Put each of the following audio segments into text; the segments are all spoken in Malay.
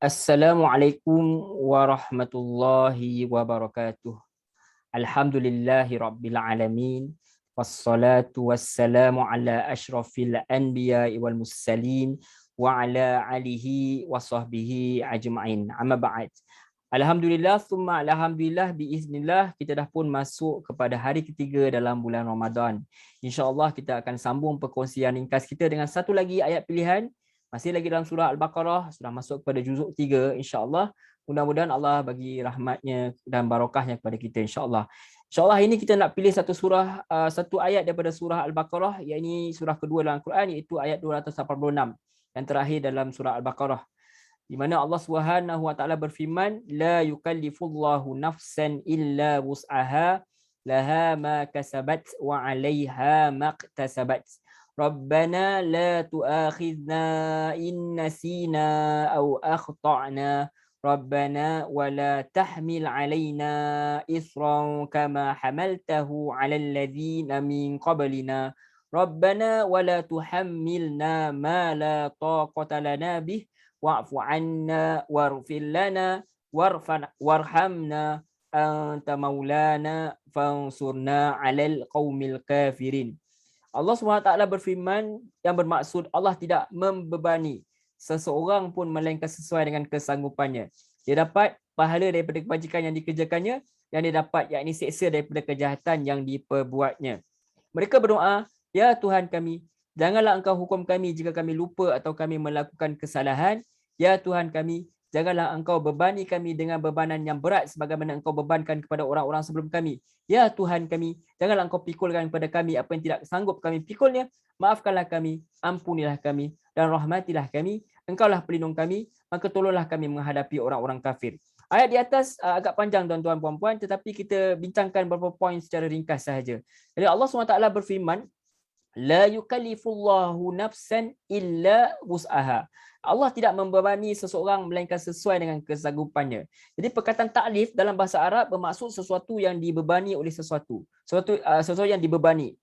Assalamualaikum warahmatullahi wabarakatuh. Alhamdulillahi rabbil alamin. Wassalatu wassalamu ala asyrafil anbiya'i wal mursalin wa ala alihi wa sahbihi ajma'in. Amma ba'd. Alhamdulillah summa alhamdulillah biiznillah, kita dah pun masuk kepada hari ketiga dalam bulan Ramadan. InsyaAllah kita akan sambung perkongsian ringkas kita dengan satu lagi ayat pilihan. Masih lagi dalam surah Al-Baqarah, sudah masuk kepada juzuk 3 insya-Allah. Mudah-mudahan Allah bagi rahmatnya dan barakahnya kepada kita insya-Allah. InsyaAllah ini kita nak pilih satu surah, satu ayat daripada surah Al-Baqarah, iaitu surah kedua dalam Al-Quran, iaitu ayat 286 yang terakhir dalam surah Al-Baqarah, di mana Allah Subhanahu wa taala berfirman, la yukallifullahu nafsan illa wus'aha, laha ma kasabat wa 'alaiha maqtasabat. Rabbana la tu'akhidna in nasina aw akhtana. Rabbana wa la tahmil 'alaina isran kama hamaltahu 'alal ladzina min qablina. Rabbana wa la tuhammilna ma la taqata lana bih wa'fu 'anna waghfir lana warhamna anta maulana fansurna 'alal qaumil kafirin. Allah SWT berfirman yang bermaksud Allah tidak membebani seseorang pun melainkan sesuai dengan kesanggupannya. Dia dapat pahala daripada kebajikan yang dikerjakannya, yang dia dapat yakni seksa daripada kejahatan yang diperbuatnya. Mereka berdoa, ya Tuhan kami, janganlah engkau hukum kami jika kami lupa atau kami melakukan kesalahan. Ya Tuhan kami, janganlah engkau bebani kami dengan bebanan yang berat sebagaimana engkau bebankan kepada orang-orang sebelum kami. Ya Tuhan kami, janganlah engkau pikulkan kepada kami apa yang tidak sanggup kami pikulnya. Maafkanlah kami, ampunilah kami, dan rahmatilah kami. Engkaulah pelindung kami, maka tolonglah kami menghadapi orang-orang kafir. Ayat di atas agak panjang tuan-tuan puan-puan, tetapi kita bincangkan beberapa poin secara ringkas sahaja. Jadi Allah SWT berfirman, la yukallifullahu nafsan illa wus'aha. Allah tidak membebani seseorang melainkan sesuai dengan kesanggupannya. Jadi perkataan taklif dalam bahasa Arab bermaksud sesuatu yang dibebani oleh sesuatu. Sesuatu yang dibebani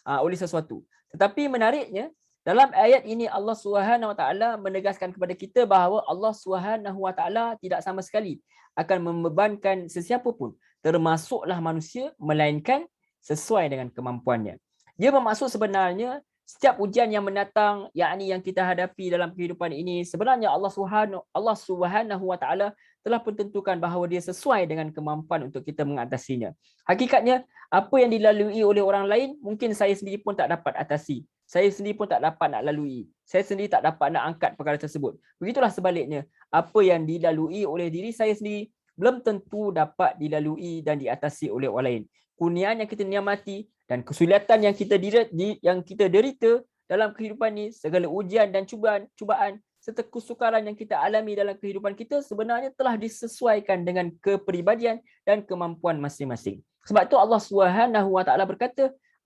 oleh sesuatu. Tetapi menariknya, dalam ayat ini Allah Subhanahu wa taala menegaskan kepada kita bahawa Allah Subhanahu wa taala tidak sama sekali akan membebankan sesiapa pun, termasuklah manusia, melainkan sesuai dengan kemampuannya. Dia bermaksud sebenarnya setiap ujian yang mendatang, yakni yang kita hadapi dalam kehidupan ini, sebenarnya Allah Subhanahu wa taala telah pun tentukan bahawa dia sesuai dengan kemampuan untuk kita mengatasinya. Hakikatnya, apa yang dilalui oleh orang lain, mungkin saya sendiri pun tak dapat atasi. Saya sendiri pun tak dapat nak lalui. Saya sendiri tak dapat nak angkat perkara tersebut. Begitulah sebaliknya, apa yang dilalui oleh diri saya sendiri belum tentu dapat dilalui dan diatasi oleh orang lain. Kurniaan yang kita nikmati dan kesulitan yang kita derita dalam kehidupan ini, segala ujian dan cubaan serta kesukaran yang kita alami dalam kehidupan kita sebenarnya telah disesuaikan dengan kepribadian dan kemampuan masing-masing. Sebab itu Allah Subhanahu wa taala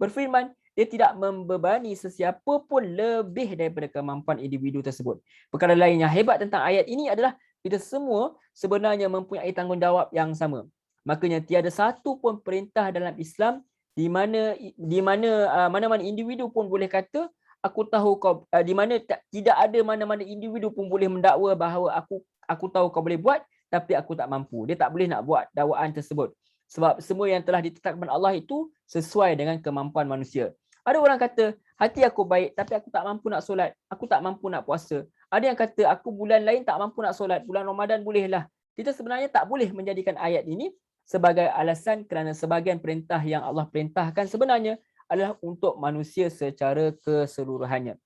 berfirman, dia tidak membebani sesiapa pun lebih daripada kemampuan individu tersebut. Perkara lain yang hebat tentang ayat ini adalah kita semua sebenarnya mempunyai tanggungjawab yang sama. Makanya tiada satu pun perintah dalam Islam di mana individu pun boleh kata aku tahu kau, di mana tidak ada mana-mana individu pun boleh mendakwa bahawa aku tahu kau boleh buat tapi aku tak mampu. Dia tak boleh nak buat dakwaan tersebut. Sebab semua yang telah ditetapkan Allah itu sesuai dengan kemampuan manusia. Ada orang kata, hati aku baik tapi aku tak mampu nak solat, aku tak mampu nak puasa. Ada yang kata, aku bulan lain tak mampu nak solat, bulan Ramadan bolehlah. Kita sebenarnya tak boleh menjadikan ayat ini sebagai alasan, kerana sebahagian perintah yang Allah perintahkan sebenarnya adalah untuk manusia secara keseluruhannya.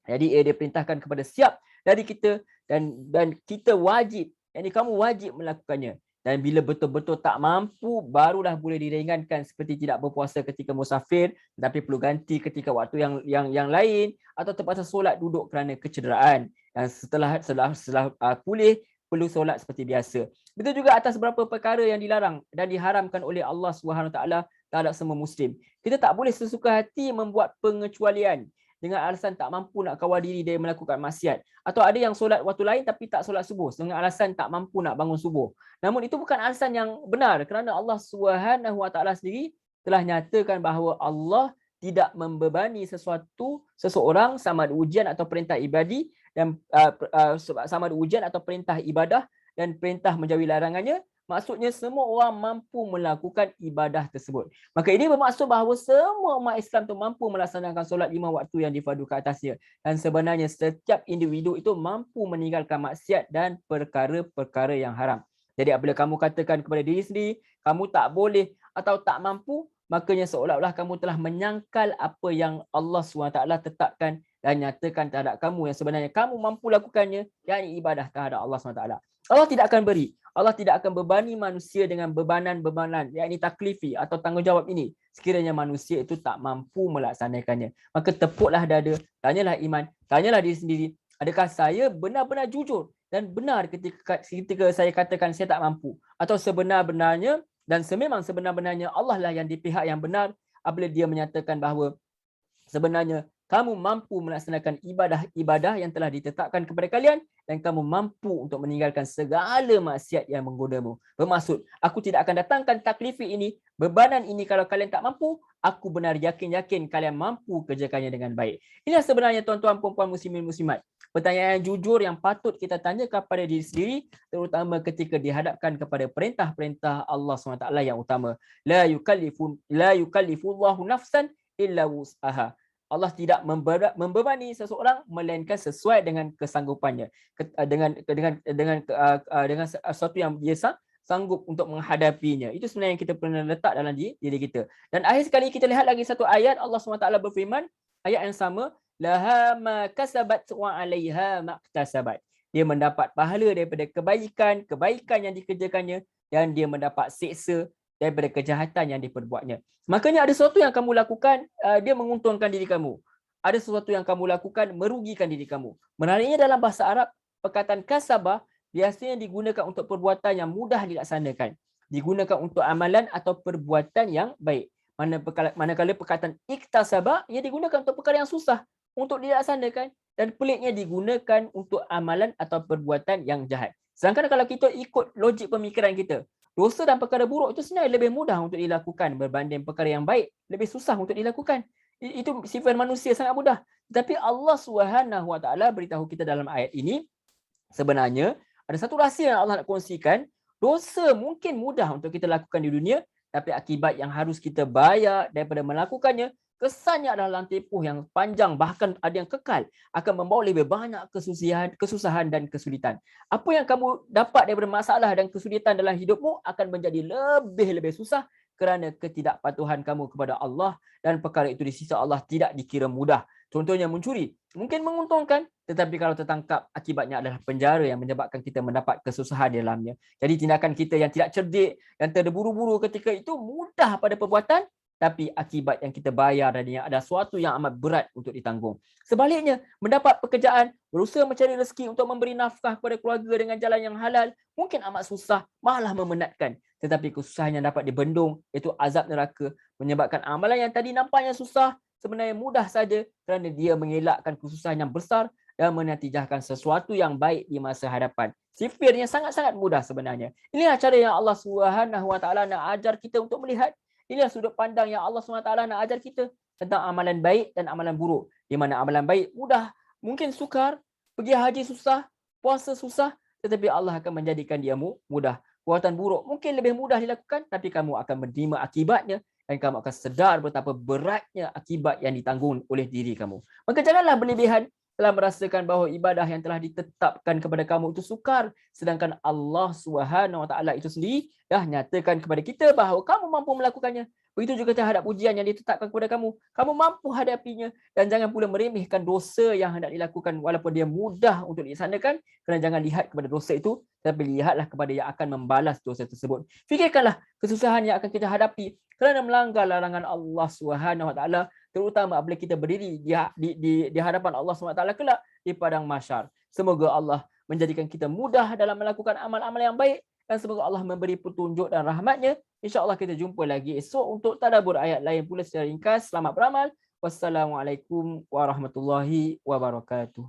Jadi dia perintahkan kepada setiap dari kita dan kita wajib, yakni kamu wajib melakukannya. Dan bila betul-betul tak mampu, barulah boleh diringankan, seperti tidak berpuasa ketika musafir tetapi perlu ganti ketika waktu yang lain, atau terpaksa solat duduk kerana kecederaan. Dan setelah pulih perlu solat seperti biasa. Betul juga atas beberapa perkara yang dilarang dan diharamkan oleh Allah SWT terhadap semua Muslim. Kita tak boleh sesuka hati membuat pengecualian dengan alasan tak mampu nak kawal diri dari melakukan maksiat. Atau ada yang solat waktu lain tapi tak solat subuh dengan alasan tak mampu nak bangun subuh. Namun itu bukan alasan yang benar, kerana Allah SWT sendiri telah nyatakan bahawa Allah tidak membebani seseorang sama ada ujian atau perintah ibadi dan sama ada ujian atau perintah ibadah dan perintah menjauhi larangannya, maksudnya semua orang mampu melakukan ibadah tersebut. Maka ini bermaksud bahawa semua umat Islam tu mampu melaksanakan solat 5 waktu yang difardukan atasnya. Dan sebenarnya setiap individu itu mampu meninggalkan maksiat dan perkara-perkara yang haram. Jadi apabila kamu katakan kepada diri sendiri, kamu tak boleh atau tak mampu, makanya seolah-olah kamu telah menyangkal apa yang Allah SWT tetapkan dan nyatakan terhadap kamu yang sebenarnya kamu mampu lakukannya, yakni ibadah terhadap Allah SWT. Allah tidak akan beri, Allah tidak akan bebani manusia dengan bebanan-bebanan, yakni taklifi atau tanggungjawab ini sekiranya manusia itu tak mampu melaksanakannya. Maka tepuklah dada, tanyalah iman, tanyalah diri sendiri, adakah saya benar-benar jujur dan benar ketika saya katakan saya tak mampu, atau sebenar-benarnya dan sememang sebenar-benarnya Allah lah yang di pihak yang benar apabila dia menyatakan bahawa sebenarnya kamu mampu melaksanakan ibadah-ibadah yang telah ditetapkan kepada kalian dan kamu mampu untuk meninggalkan segala maksiat yang menggodamu. Bermaksud, aku tidak akan datangkan taklifi ini, bebanan ini kalau kalian tak mampu, aku benar yakin-yakin kalian mampu kerjakannya dengan baik. Inilah sebenarnya tuan-tuan puan-puan muslimin muslimat, pertanyaan yang jujur yang patut kita tanyakan kepada diri sendiri, terutama ketika dihadapkan kepada perintah-perintah Allah SWT yang utama. La yukallifullahu nafsan illa wus'aha. Allah tidak membebani seseorang melainkan sesuai dengan kesanggupannya, dengan sesuatu yang dia sanggup untuk menghadapinya. Itu sebenarnya yang kita pernah letak dalam diri kita. Dan akhir sekali kita lihat lagi satu ayat, Allah SWT berfirman, ayat yang sama, laha ma kasabat wa 'alaiha maktasabat. Dia mendapat pahala daripada kebaikan yang dikerjakannya, dan dia mendapat siksa daripada kejahatan yang diperbuatnya. Makanya ada sesuatu yang kamu lakukan, dia menguntungkan diri kamu. Ada sesuatu yang kamu lakukan merugikan diri kamu. Menariknya dalam bahasa Arab, perkataan kasabah biasanya digunakan untuk perbuatan yang mudah dilaksanakan. Digunakan untuk amalan atau perbuatan yang baik. Manakala perkataan iktasabah, ia digunakan untuk perkara yang susah untuk dilaksanakan. Dan peliknya digunakan untuk amalan atau perbuatan yang jahat. Sedangkan kalau kita ikut logik pemikiran kita, dosa dan perkara buruk itu sebenarnya lebih mudah untuk dilakukan berbanding perkara yang baik, lebih susah untuk dilakukan. Itu sifat manusia sangat mudah. Tetapi Allah SWT beritahu kita dalam ayat ini, sebenarnya ada satu rahsia yang Allah nak kongsikan. Dosa mungkin mudah untuk kita lakukan di dunia, tapi akibat yang harus kita bayar daripada melakukannya, kesannya adalah tempoh yang panjang, bahkan ada yang kekal, akan membawa lebih banyak kesusahan dan kesulitan. Apa yang kamu dapat daripada masalah dan kesulitan dalam hidupmu akan menjadi lebih susah kerana ketidakpatuhan kamu kepada Allah, dan perkara itu di sisi Allah tidak dikira mudah. Contohnya mencuri, mungkin menguntungkan, tetapi kalau tertangkap, akibatnya adalah penjara yang menyebabkan kita mendapat kesusahan di dalamnya. Jadi tindakan kita yang tidak cerdik dan terburu-buru ketika itu mudah pada perbuatan, tapi akibat yang kita bayar darinya adalah sesuatu yang amat berat untuk ditanggung. Sebaliknya, mendapat pekerjaan, berusaha mencari rezeki untuk memberi nafkah kepada keluarga dengan jalan yang halal, mungkin amat susah, malah memenatkan. Tetapi kesusahan yang dapat dibendung, iaitu azab neraka, menyebabkan amalan yang tadi nampaknya susah, sebenarnya mudah saja kerana dia mengelakkan kesusahan yang besar dan menatijahkan sesuatu yang baik di masa hadapan. Sifirnya sangat-sangat mudah sebenarnya. Inilah cara yang Allah SWT nak ajar kita untuk melihat. Inilah sudut pandang yang Allah SWT nak ajar kita tentang amalan baik dan amalan buruk. Di mana amalan baik mudah, mungkin sukar, pergi haji susah, puasa susah, tetapi Allah akan menjadikan dia mudah. Perbuatan buruk mungkin lebih mudah dilakukan, tapi kamu akan menerima akibatnya dan kamu akan sedar betapa beratnya akibat yang ditanggung oleh diri kamu. Maka janganlah berlebihan telah merasakan bahawa ibadah yang telah ditetapkan kepada kamu itu sukar, sedangkan Allah SWT itu sendiri dah nyatakan kepada kita bahawa kamu mampu melakukannya. Begitu juga terhadap ujian yang ditetapkan kepada kamu, kamu mampu hadapinya, dan jangan pula meremehkan dosa yang hendak dilakukan walaupun dia mudah untuk dilaksanakan, kerana jangan lihat kepada dosa itu, tapi lihatlah kepada yang akan membalas dosa tersebut. Fikirkanlah kesusahan yang akan kita hadapi kerana melanggar larangan Allah SWT, terutama apabila kita berdiri di hadapan Allah SWT kelak di padang mahsyar. Semoga Allah menjadikan kita mudah dalam melakukan amal-amal yang baik, dan semoga Allah memberi petunjuk dan rahmatnya. InsyaAllah kita jumpa lagi esok untuk tadabbur ayat lain pula secara ringkas. Selamat beramal. Wassalamualaikum warahmatullahi wabarakatuh.